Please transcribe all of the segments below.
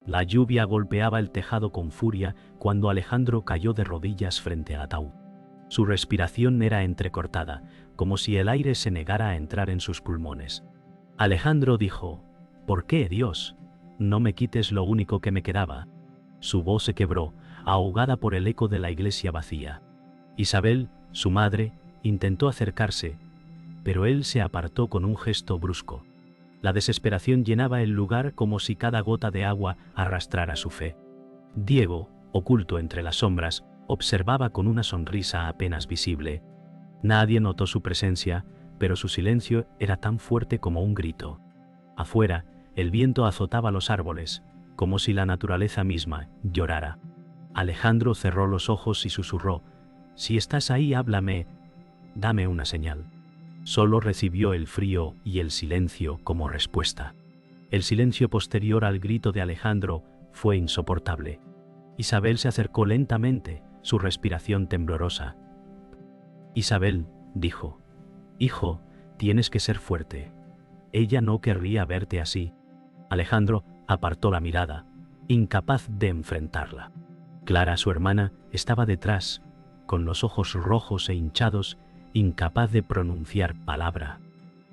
La lluvia golpeaba el tejado con furia cuando Alejandro cayó de rodillas frente al ataúd. Su respiración era entrecortada, como si el aire se negara a entrar en sus pulmones. Alejandro dijo: «¿Por qué, Dios? No me quites lo único que me quedaba». Su voz se quebró, ahogada por el eco de la iglesia vacía. Isabel, su madre, intentó acercarse, pero él se apartó con un gesto brusco. La desesperación llenaba el lugar como si cada gota de agua arrastrara su fe. Diego, oculto entre las sombras, observaba con una sonrisa apenas visible. Nadie notó su presencia, pero su silencio era tan fuerte como un grito. Afuera, el viento azotaba los árboles, como si la naturaleza misma llorara. Alejandro cerró los ojos y susurró: «Si estás ahí, háblame, dame una señal». Solo recibió el frío y el silencio como respuesta. El silencio posterior al grito de Alejandro fue insoportable. Isabel se acercó lentamente, su respiración temblorosa. «Isabel», dijo, «hijo, tienes que ser fuerte. Ella no querría verte así». Alejandro apartó la mirada, incapaz de enfrentarla. Clara, su hermana, estaba detrás, con los ojos rojos e hinchados, incapaz de pronunciar palabra.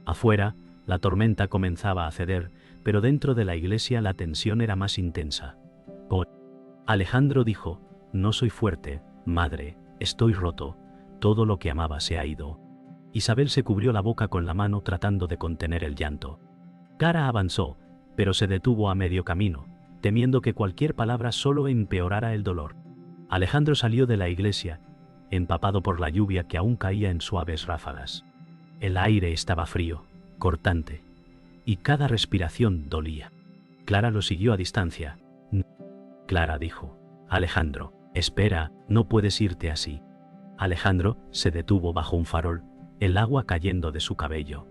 Afuera, la tormenta comenzaba a ceder, pero dentro de la iglesia la tensión era más intensa. Alejandro dijo: «No soy fuerte, madre, estoy roto, todo lo que amaba se ha ido». Isabel se cubrió la boca con la mano tratando de contener el llanto. Clara avanzó, pero se detuvo a medio camino, temiendo que cualquier palabra solo empeorara el dolor. Alejandro salió de la iglesia, empapado por la lluvia que aún caía en suaves ráfagas. El aire estaba frío, cortante, y cada respiración dolía. Clara lo siguió a distancia. «Clara», dijo. «Alejandro, espera, no puedes irte así». Alejandro se detuvo bajo un farol, el agua cayendo de su cabello.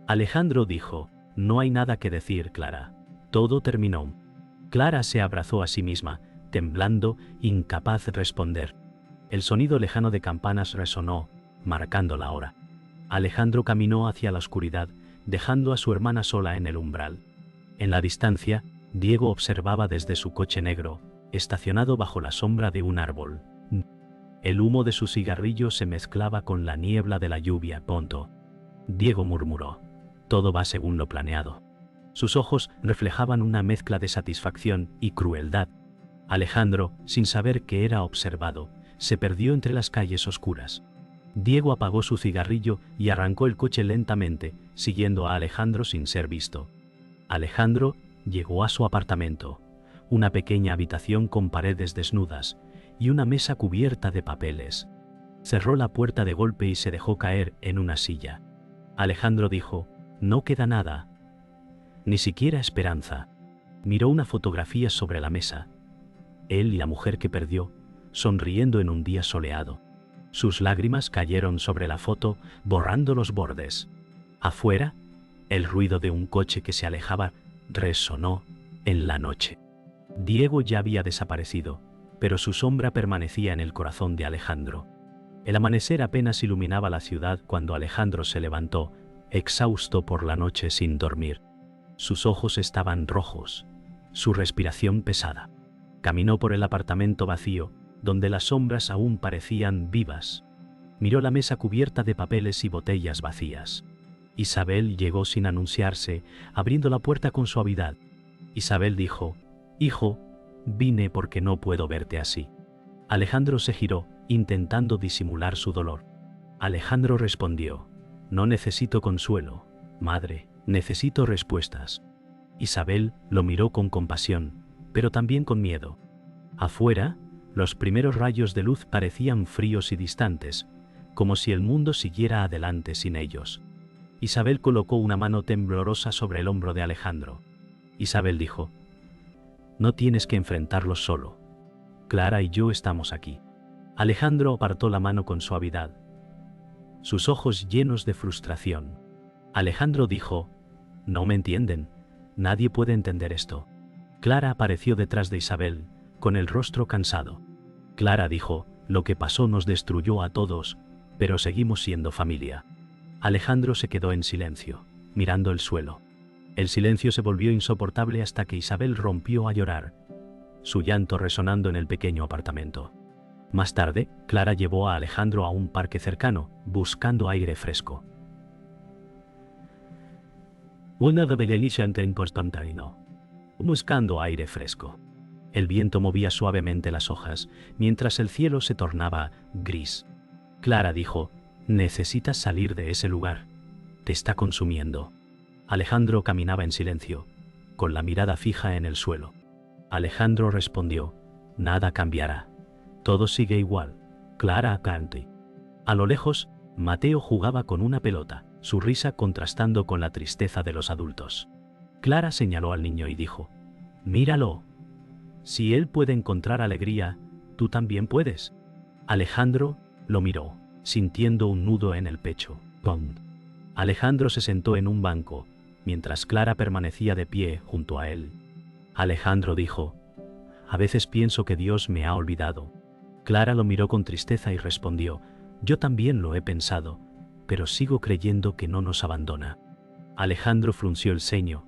Alejandro dijo: «No hay nada que decir, Clara. Todo terminó». Clara se abrazó a sí misma, temblando, incapaz de responder. El sonido lejano de campanas resonó, marcando la hora. Alejandro caminó hacia la oscuridad, dejando a su hermana sola en el umbral. En la distancia, Diego observaba desde su coche negro, estacionado bajo la sombra de un árbol. El humo de su cigarrillo se mezclaba con la niebla de la lluvia. Pronto. Diego murmuró: «Todo va según lo planeado». Sus ojos reflejaban una mezcla de satisfacción y crueldad. Alejandro, sin saber que era observado, se perdió entre las calles oscuras. Diego apagó su cigarrillo y arrancó el coche lentamente, siguiendo a Alejandro sin ser visto. Alejandro llegó a su apartamento, una pequeña habitación con paredes desnudas y una mesa cubierta de papeles. Cerró la puerta de golpe y se dejó caer en una silla. Alejandro dijo: «No queda nada, ni siquiera esperanza». Miró una fotografía sobre la mesa. Él y la mujer que perdió, sonriendo en un día soleado. Sus lágrimas cayeron sobre la foto, borrando los bordes. Afuera, el ruido de un coche que se alejaba resonó en la noche. Diego ya había desaparecido, pero su sombra permanecía en el corazón de Alejandro. El amanecer apenas iluminaba la ciudad cuando Alejandro se levantó, exhausto por la noche sin dormir. Sus ojos estaban rojos, su respiración pesada. Caminó por el apartamento vacío, donde las sombras aún parecían vivas. Miró la mesa cubierta de papeles y botellas vacías. Isabel llegó sin anunciarse, abriendo la puerta con suavidad. Isabel dijo: «Hijo, vine porque no puedo verte así». Alejandro se giró, intentando disimular su dolor. Alejandro respondió: «No necesito consuelo, madre, necesito respuestas». Isabel lo miró con compasión, pero también con miedo. Afuera, los primeros rayos de luz parecían fríos y distantes, como si el mundo siguiera adelante sin ellos. Isabel colocó una mano temblorosa sobre el hombro de Alejandro. Isabel dijo: «No tienes que enfrentarlos solo. Clara y yo estamos aquí». Alejandro apartó la mano con suavidad, sus ojos llenos de frustración. Alejandro dijo: «No me entienden. Nadie puede entender esto». Clara apareció detrás de Isabel, con el rostro cansado. Clara dijo: «Lo que pasó nos destruyó a todos, pero seguimos siendo familia». Alejandro se quedó en silencio, mirando el suelo. El silencio se volvió insoportable hasta que Isabel rompió a llorar, su llanto resonando en el pequeño apartamento. Más tarde, Clara llevó a Alejandro a un parque cercano, buscando aire fresco. Buscando aire fresco. El viento movía suavemente las hojas, mientras el cielo se tornaba gris. Clara dijo: «Necesitas salir de ese lugar. Te está consumiendo». Alejandro caminaba en silencio, con la mirada fija en el suelo. Alejandro respondió: «Nada cambiará. Todo sigue igual. Clara Canty». A lo lejos, Mateo jugaba con una pelota, su risa contrastando con la tristeza de los adultos. Clara señaló al niño y dijo: «Míralo. Si él puede encontrar alegría, tú también puedes». Alejandro lo miró, sintiendo un nudo en el pecho. ¡Pum! Alejandro se sentó en un banco, mientras Clara permanecía de pie junto a él. Alejandro dijo: «A veces pienso que Dios me ha olvidado». Clara lo miró con tristeza y respondió: «Yo también lo he pensado, pero sigo creyendo que no nos abandona». Alejandro frunció el ceño,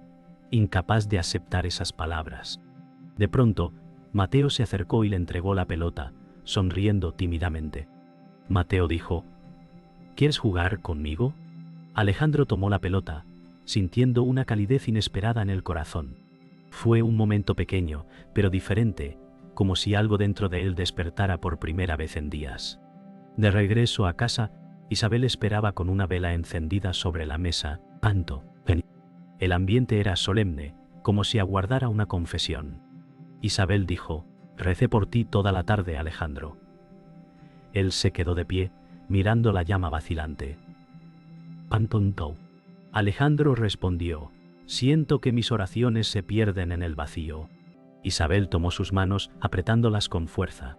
incapaz de aceptar esas palabras. De pronto, Mateo se acercó y le entregó la pelota, sonriendo tímidamente. Mateo dijo: «¿Quieres jugar conmigo?». Alejandro tomó la pelota, sintiendo una calidez inesperada en el corazón. Fue un momento pequeño, pero diferente, como si algo dentro de él despertara por primera vez en días. De regreso a casa, Isabel esperaba con una vela encendida sobre la mesa. El ambiente era solemne, como si aguardara una confesión. Isabel dijo: «Recé por ti toda la tarde, Alejandro». Él se quedó de pie, mirando la llama vacilante. Alejandro respondió: «Siento que mis oraciones se pierden en el vacío». Isabel tomó sus manos, apretándolas con fuerza.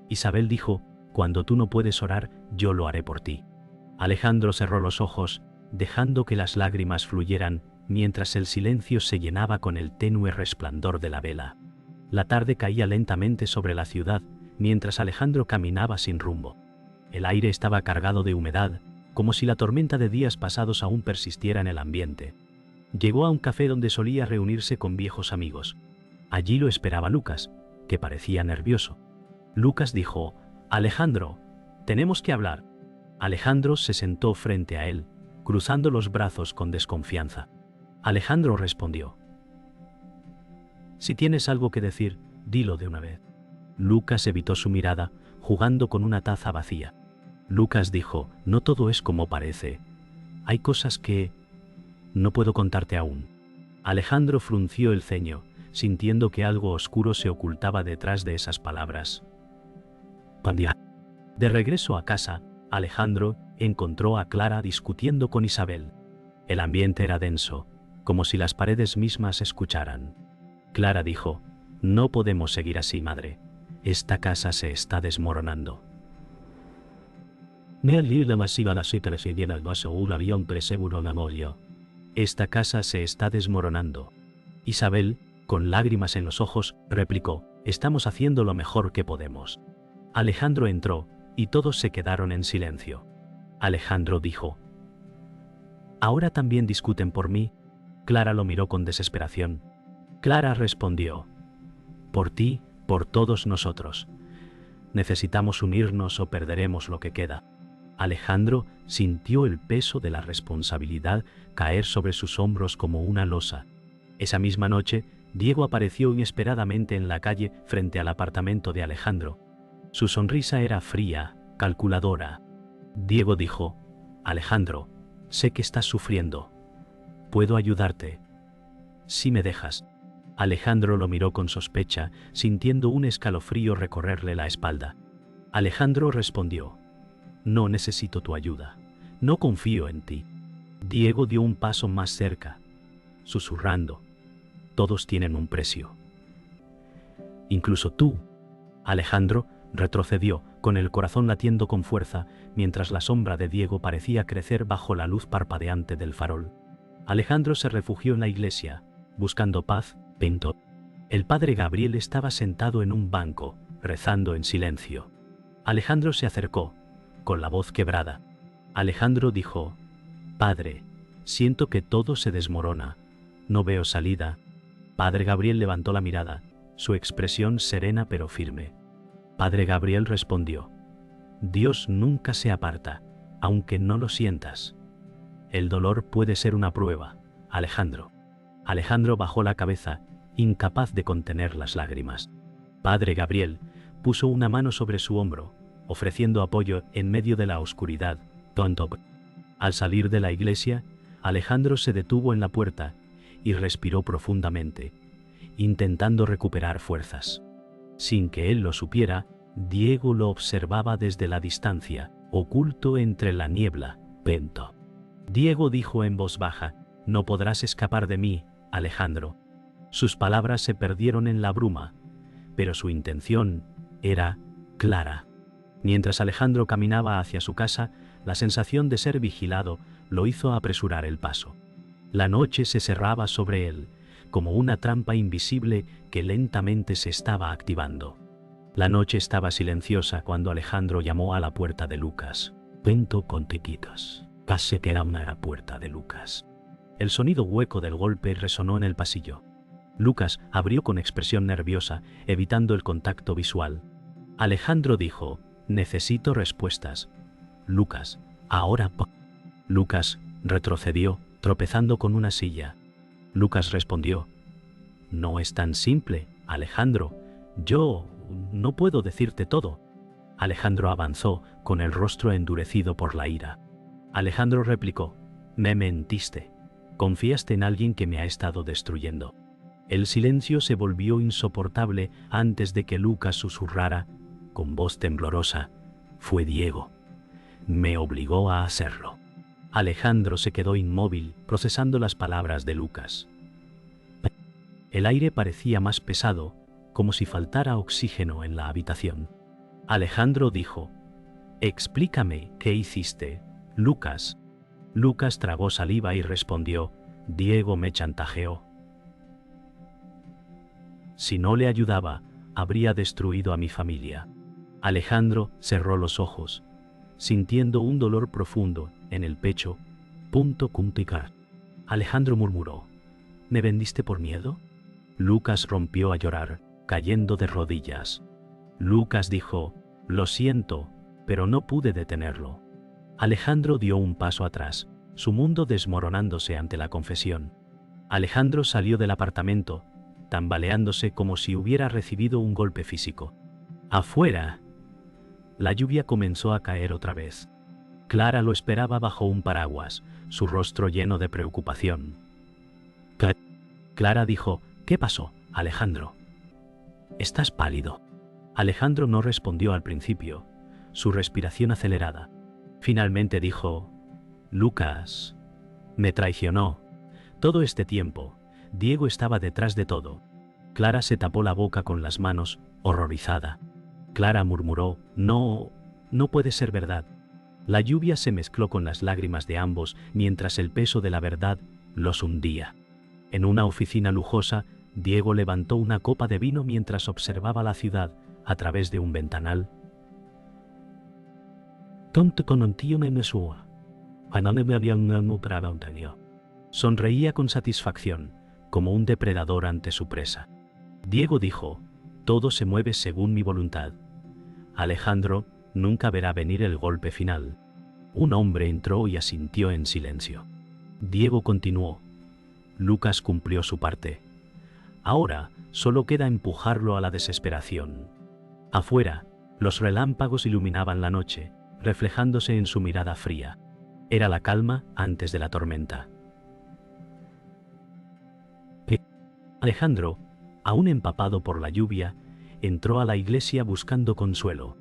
Isabel dijo: «Cuando tú no puedes orar, yo lo haré por ti». Alejandro cerró los ojos, dejando que las lágrimas fluyeran, mientras el silencio se llenaba con el tenue resplandor de la vela. La tarde caía lentamente sobre la ciudad, mientras Alejandro caminaba sin rumbo. El aire estaba cargado de humedad, como si la tormenta de días pasados aún persistiera en el ambiente. Llegó a un café donde solía reunirse con viejos amigos. Allí lo esperaba Lucas, que parecía nervioso. Lucas dijo: «Alejandro, tenemos que hablar». Alejandro se sentó frente a él, cruzando los brazos con desconfianza. Alejandro respondió: «Si tienes algo que decir, dilo de una vez». Lucas evitó su mirada, jugando con una taza vacía. Lucas dijo: «No todo es como parece. Hay cosas que no puedo contarte aún». Alejandro frunció el ceño, sintiendo que algo oscuro se ocultaba detrás de esas palabras. De regreso a casa, Alejandro encontró a Clara discutiendo con Isabel. El ambiente era denso, como si las paredes mismas escucharan. Clara dijo: «No podemos seguir así, madre. Esta casa se está desmoronando». Esta casa se está desmoronando. Isabel, con lágrimas en los ojos, replicó: «Estamos haciendo lo mejor que podemos». Alejandro entró, y todos se quedaron en silencio. Alejandro dijo: «¿Ahora también discuten por mí?». Clara lo miró con desesperación. Clara respondió: «Por ti, por todos nosotros. Necesitamos unirnos o perderemos lo que queda». Alejandro sintió el peso de la responsabilidad caer sobre sus hombros como una losa. Esa misma noche, Diego apareció inesperadamente en la calle frente al apartamento de Alejandro. Su sonrisa era fría, calculadora. Diego dijo: «Alejandro, sé que estás sufriendo. ¿Puedo ayudarte? Si me dejas». Alejandro lo miró con sospecha, sintiendo un escalofrío recorrerle la espalda. Alejandro respondió: «No necesito tu ayuda. No confío en ti». Diego dio un paso más cerca, susurrando: «Todos tienen un precio. Incluso tú». Alejandro retrocedió, con el corazón latiendo con fuerza, mientras la sombra de Diego parecía crecer bajo la luz parpadeante del farol. Alejandro se refugió en la iglesia, buscando paz. El padre Gabriel estaba sentado en un banco, rezando en silencio. Alejandro se acercó, con la voz quebrada. Alejandro dijo: «Padre, siento que todo se desmorona. No veo salida. Padre Gabriel levantó la mirada, su expresión serena pero firme. Padre Gabriel respondió: Dios nunca se aparta, aunque no lo sientas. El dolor puede ser una prueba, Alejandro. Alejandro bajó la cabeza, incapaz de contener las lágrimas. Padre Gabriel puso una mano sobre su hombro, ofreciendo apoyo en medio de la oscuridad. Tonto. Al salir de la iglesia, Alejandro se detuvo en la puerta y respiró profundamente, intentando recuperar fuerzas. Sin que él lo supiera, Diego lo observaba desde la distancia, oculto entre la niebla. Pento. Diego dijo en voz baja: No podrás escapar de mí, Alejandro. Sus palabras se perdieron en la bruma, pero su intención era clara. Mientras Alejandro caminaba hacia su casa, la sensación de ser vigilado lo hizo apresurar el paso. La noche se cerraba sobre él, como una trampa invisible que lentamente se estaba activando. La noche estaba silenciosa cuando Alejandro llamó a la puerta de Lucas. Pento con tequitas. Casi que era una puerta de Lucas. El sonido hueco del golpe resonó en el pasillo. Lucas abrió con expresión nerviosa, evitando el contacto visual. Alejandro dijo: Necesito respuestas. Lucas, ahora. Lucas retrocedió, tropezando con una silla. Lucas respondió: No es tan simple, Alejandro. Yo no puedo decirte todo. Alejandro avanzó, con el rostro endurecido por la ira. Alejandro replicó: Me mentiste. Confiaste en alguien que me ha estado destruyendo. El silencio se volvió insoportable antes de que Lucas susurrara, con voz temblorosa: Fue Diego. Me obligó a hacerlo. Alejandro se quedó inmóvil, procesando las palabras de Lucas. El aire parecía más pesado, como si faltara oxígeno en la habitación. Alejandro dijo: Explícame, ¿qué hiciste, Lucas? Lucas tragó saliva y respondió: Diego me chantajeó. Si no le ayudaba, habría destruido a mi familia. Alejandro cerró los ojos, sintiendo un dolor profundo en el pecho. Alejandro murmuró: ¿Me vendiste por miedo? Lucas rompió a llorar, cayendo de rodillas. Lucas dijo: Lo siento, pero no pude detenerlo. Alejandro dio un paso atrás, su mundo desmoronándose ante la confesión. Alejandro salió del apartamento, tambaleándose como si hubiera recibido un golpe físico. Afuera, la lluvia comenzó a caer otra vez. Clara lo esperaba bajo un paraguas, su rostro lleno de preocupación. Clara dijo: ¿Qué pasó, Alejandro? Estás pálido. Alejandro no respondió al principio, su respiración acelerada. Finalmente dijo: Lucas me traicionó. Todo este tiempo, Diego estaba detrás de todo. Clara se tapó la boca con las manos, horrorizada. Clara murmuró: No puede ser verdad. La lluvia se mezcló con las lágrimas de ambos mientras el peso de la verdad los hundía. En una oficina lujosa, Diego levantó una copa de vino mientras observaba la ciudad a través de un ventanal. Sonreía con satisfacción, como un depredador ante su presa. Diego dijo: Todo se mueve según mi voluntad. Alejandro nunca verá venir el golpe final. Un hombre entró y asintió en silencio. Diego continuó: Lucas cumplió su parte. Ahora solo queda empujarlo a la desesperación. Afuera, los relámpagos iluminaban la noche, reflejándose en su mirada fría. Era la calma antes de la tormenta. Alejandro, aún empapado por la lluvia, entró a la iglesia buscando consuelo.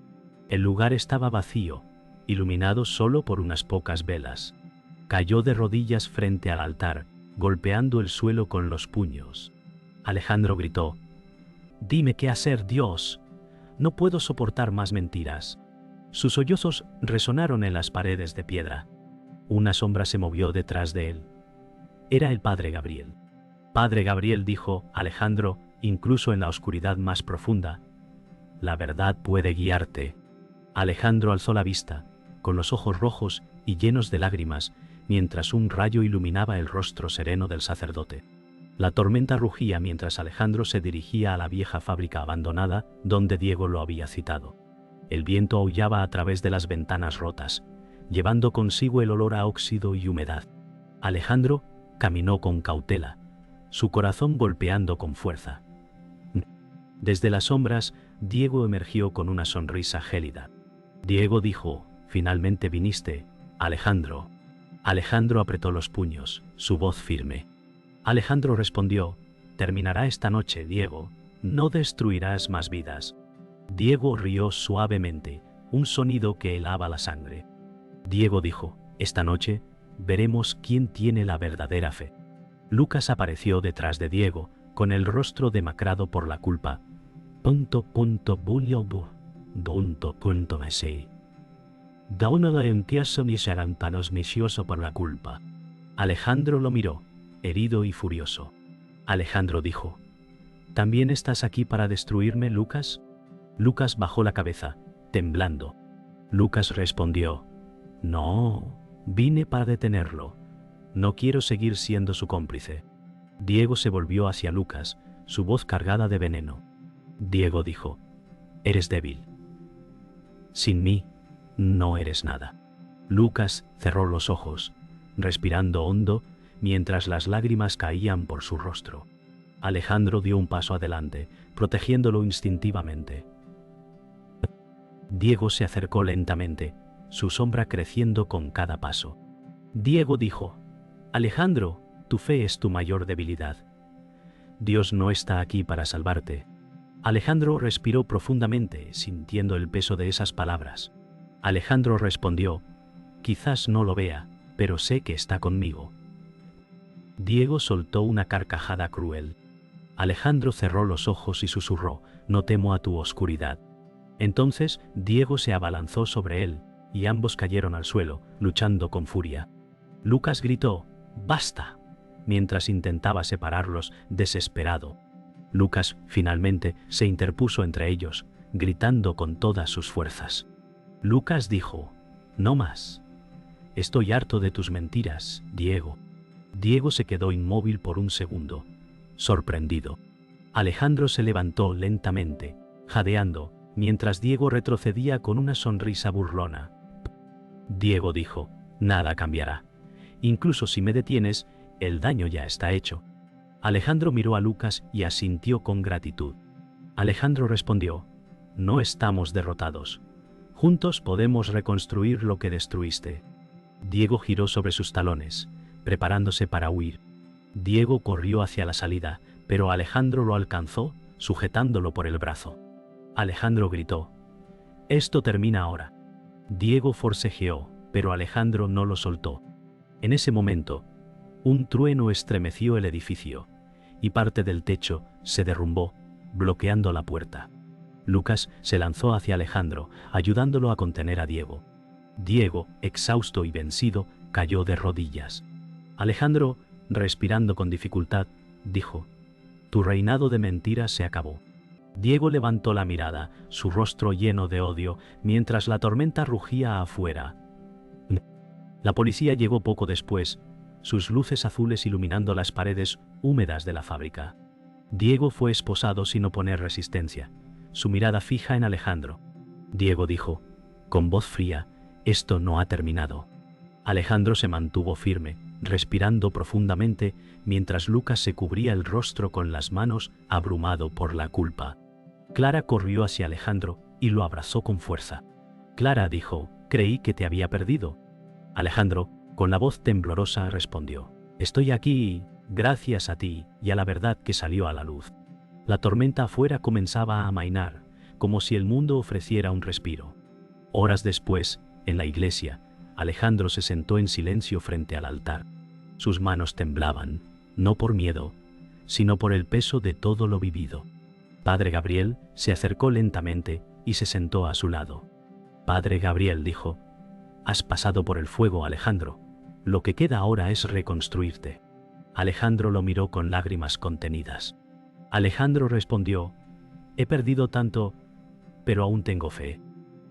El lugar estaba vacío, iluminado solo por unas pocas velas. Cayó de rodillas frente al altar, golpeando el suelo con los puños. Alejandro gritó: Dime qué hacer, Dios. No puedo soportar más mentiras. Sus sollozos resonaron en las paredes de piedra. Una sombra se movió detrás de él. Era el Padre Gabriel. Padre Gabriel, dijo Alejandro, incluso en la oscuridad más profunda: La verdad puede guiarte. Alejandro alzó la vista, con los ojos rojos y llenos de lágrimas, mientras un rayo iluminaba el rostro sereno del sacerdote. La tormenta rugía mientras Alejandro se dirigía a la vieja fábrica abandonada donde Diego lo había citado. El viento aullaba a través de las ventanas rotas, llevando consigo el olor a óxido y humedad. Alejandro caminó con cautela, su corazón golpeando con fuerza. Desde las sombras, Diego emergió con una sonrisa gélida. Diego dijo: «Finalmente viniste, Alejandro». Alejandro apretó los puños, su voz firme. Alejandro respondió: «Terminará esta noche, Diego. No destruirás más vidas». Diego rió suavemente, un sonido que helaba la sangre. Diego dijo: «Esta noche veremos quién tiene la verdadera fe». Lucas apareció detrás de Diego, con el rostro demacrado por la culpa. Da una empiezo ni serán tan osmicioso por la culpa. Alejandro lo miró, herido y furioso. Alejandro dijo: «¿También estás aquí para destruirme, Lucas?». Lucas bajó la cabeza, temblando. Lucas respondió: «No, vine para detenerlo. No quiero seguir siendo su cómplice». Diego se volvió hacia Lucas, su voz cargada de veneno. Diego dijo: «Eres débil. Sin mí, no eres nada». Lucas cerró los ojos, respirando hondo, mientras las lágrimas caían por su rostro. Alejandro dio un paso adelante, protegiéndolo instintivamente. Diego se acercó lentamente, su sombra creciendo con cada paso. Diego dijo: «Alejandro, tu fe es tu mayor debilidad. Dios no está aquí para salvarte». Alejandro respiró profundamente, sintiendo el peso de esas palabras. Alejandro respondió: «Quizás no lo vea, pero sé que está conmigo». Diego soltó una carcajada cruel. Alejandro cerró los ojos y susurró: «No temo a tu oscuridad». Entonces Diego se abalanzó sobre él, y ambos cayeron al suelo, luchando con furia. Lucas gritó: «¡Basta!», mientras intentaba separarlos, desesperado. Lucas finalmente se interpuso entre ellos, gritando con todas sus fuerzas. Lucas dijo: «No más. Estoy harto de tus mentiras, Diego». Diego se quedó inmóvil por un segundo, sorprendido. Alejandro se levantó lentamente, jadeando, mientras Diego retrocedía con una sonrisa burlona. Diego dijo: «Nada cambiará. Incluso si me detienes, el daño ya está hecho». Alejandro miró a Lucas y asintió con gratitud. Alejandro respondió: «No estamos derrotados. Juntos podemos reconstruir lo que destruiste». Diego giró sobre sus talones, preparándose para huir. Diego corrió hacia la salida, pero Alejandro lo alcanzó, sujetándolo por el brazo. Alejandro gritó: «Esto termina ahora». Diego forcejeó, pero Alejandro no lo soltó. En ese momento, un trueno estremeció el edificio, y parte del techo se derrumbó, bloqueando la puerta. Lucas se lanzó hacia Alejandro, ayudándolo a contener a Diego. Diego, exhausto y vencido, cayó de rodillas. Alejandro, respirando con dificultad, dijo: «Tu reinado de mentiras se acabó». Diego levantó la mirada, su rostro lleno de odio, mientras la tormenta rugía afuera. La policía llegó poco después, sus luces azules iluminando las paredes húmedas de la fábrica. Diego fue esposado sin oponer resistencia, su mirada fija en Alejandro. Diego dijo, con voz fría: «Esto no ha terminado». Alejandro se mantuvo firme, respirando profundamente, mientras Lucas se cubría el rostro con las manos, abrumado por la culpa. Clara corrió hacia Alejandro y lo abrazó con fuerza. «Clara», dijo, «creí que te había perdido». Alejandro, con la voz temblorosa, respondió: «Estoy aquí, gracias a ti y a la verdad que salió a la luz». La tormenta afuera comenzaba a amainar, como si el mundo ofreciera un respiro. Horas después, en la iglesia, Alejandro se sentó en silencio frente al altar. Sus manos temblaban, no por miedo, sino por el peso de todo lo vivido. Padre Gabriel se acercó lentamente y se sentó a su lado. Padre Gabriel dijo: «Has pasado por el fuego, Alejandro. Lo que queda ahora es reconstruirte». Alejandro lo miró con lágrimas contenidas. Alejandro respondió: «He perdido tanto, pero aún tengo fe».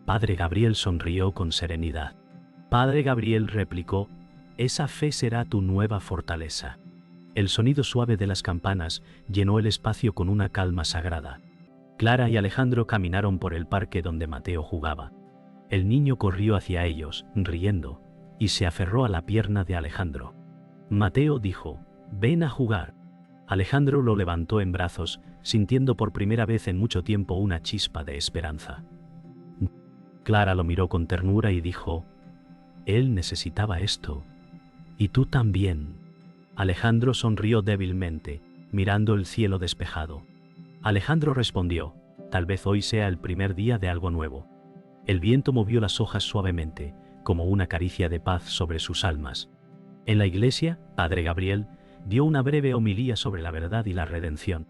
Padre Gabriel sonrió con serenidad. Padre Gabriel replicó: «Esa fe será tu nueva fortaleza». El sonido suave de las campanas llenó el espacio con una calma sagrada. Clara y Alejandro caminaron por el parque donde Mateo jugaba. El niño corrió hacia ellos, riendo, y se aferró a la pierna de Alejandro. Mateo dijo: «Ven a jugar». Alejandro lo levantó en brazos, sintiendo por primera vez en mucho tiempo una chispa de esperanza. Clara lo miró con ternura y dijo: «Él necesitaba esto. Y tú también». Alejandro sonrió débilmente, mirando el cielo despejado. Alejandro respondió: «Tal vez hoy sea el primer día de algo nuevo». El viento movió las hojas suavemente, como una caricia de paz sobre sus almas. En la iglesia, Padre Gabriel dio una breve homilía sobre la verdad y la redención.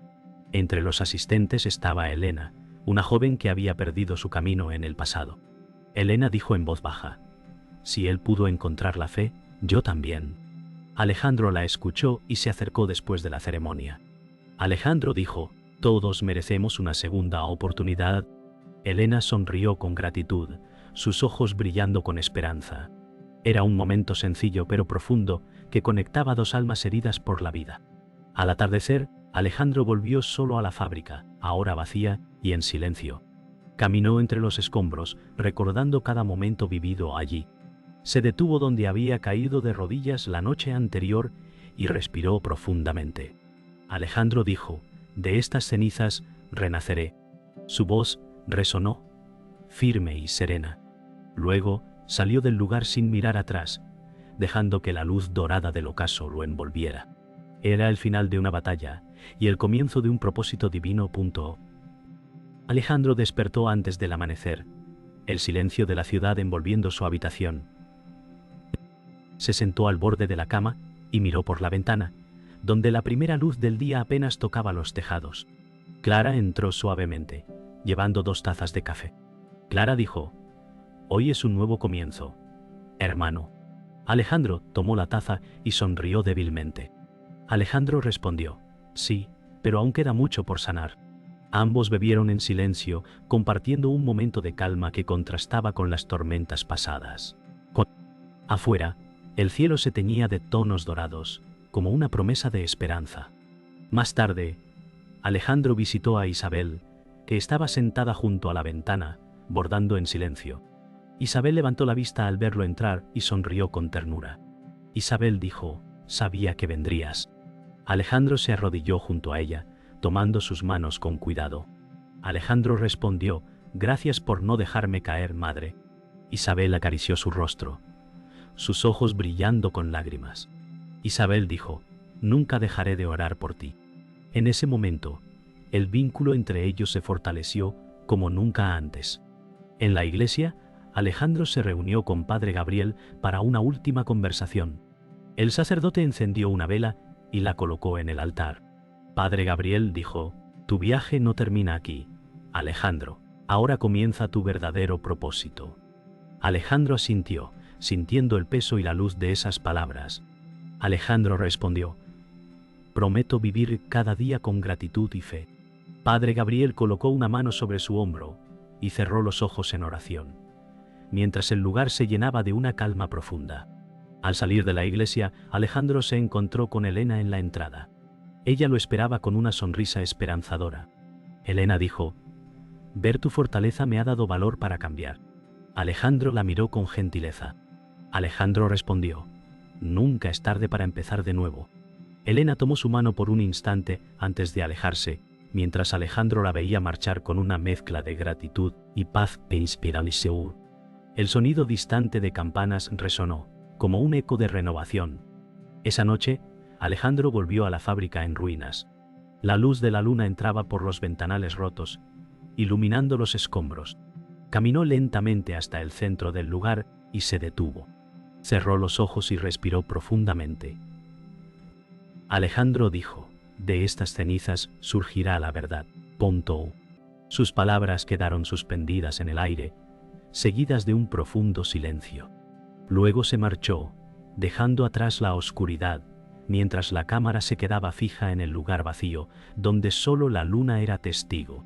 Entre los asistentes estaba Elena, una joven que había perdido su camino en el pasado. Elena dijo en voz baja: «Si él pudo encontrar la fe, yo también». Alejandro la escuchó y se acercó después de la ceremonia. Alejandro dijo: «Todos merecemos una segunda oportunidad». Elena sonrió con gratitud, sus ojos brillando con esperanza. Era un momento sencillo pero profundo que conectaba dos almas heridas por la vida. Al atardecer, Alejandro volvió solo a la fábrica, ahora vacía y en silencio. Caminó entre los escombros, recordando cada momento vivido allí. Se detuvo donde había caído de rodillas la noche anterior y respiró profundamente. Alejandro dijo: «De estas cenizas renaceré». Su voz resonó, firme y serena. Luego salió del lugar sin mirar atrás, dejando que la luz dorada del ocaso lo envolviera. Era el final de una batalla y el comienzo de un propósito divino. Alejandro despertó antes del amanecer, el silencio de la ciudad envolviendo su habitación. Se sentó al borde de la cama y miró por la ventana, donde la primera luz del día apenas tocaba los tejados. Clara entró suavemente, llevando 2 tazas de café. Clara dijo: «Hoy es un nuevo comienzo, hermano». Alejandro tomó la taza y sonrió débilmente. Alejandro respondió: «Sí, pero aún queda mucho por sanar». Ambos bebieron en silencio, compartiendo un momento de calma que contrastaba con las tormentas pasadas. Afuera, el cielo se teñía de tonos dorados, como una promesa de esperanza. Más tarde, Alejandro visitó a Isabel, que estaba sentada junto a la ventana, bordando en silencio. Isabel levantó la vista al verlo entrar y sonrió con ternura. Isabel dijo: «Sabía que vendrías». Alejandro se arrodilló junto a ella, tomando sus manos con cuidado. Alejandro respondió: «Gracias por no dejarme caer, madre». Isabel acarició su rostro, sus ojos brillando con lágrimas. Isabel dijo: «Nunca dejaré de orar por ti». En ese momento, el vínculo entre ellos se fortaleció como nunca antes. En la iglesia, Alejandro se reunió con Padre Gabriel para una última conversación. El sacerdote encendió una vela y la colocó en el altar. Padre Gabriel dijo: «Tu viaje no termina aquí, Alejandro. Ahora comienza tu verdadero propósito». Alejandro asintió, sintiendo el peso y la luz de esas palabras. Alejandro respondió: «Prometo vivir cada día con gratitud y fe». Padre Gabriel colocó una mano sobre su hombro y cerró los ojos en oración, mientras el lugar se llenaba de una calma profunda. Al salir de la iglesia, Alejandro se encontró con Elena en la entrada. Ella lo esperaba con una sonrisa esperanzadora. Elena dijo: «Ver tu fortaleza me ha dado valor para cambiar». Alejandro la miró con gentileza. Alejandro respondió: «Nunca es tarde para empezar de nuevo». Elena tomó su mano por un instante antes de alejarse, mientras Alejandro la veía marchar con una mezcla de gratitud y paz e inspiración. El sonido distante de campanas resonó, como un eco de renovación. Esa noche, Alejandro volvió a la fábrica en ruinas. La luz de la luna entraba por los ventanales rotos, iluminando los escombros. Caminó lentamente hasta el centro del lugar y se detuvo. Cerró los ojos y respiró profundamente. Alejandro dijo: «De estas cenizas surgirá la verdad». Sus palabras quedaron suspendidas en el aire, seguidas de un profundo silencio. Luego se marchó, dejando atrás la oscuridad, mientras la cámara se quedaba fija en el lugar vacío, donde solo la luna era testigo.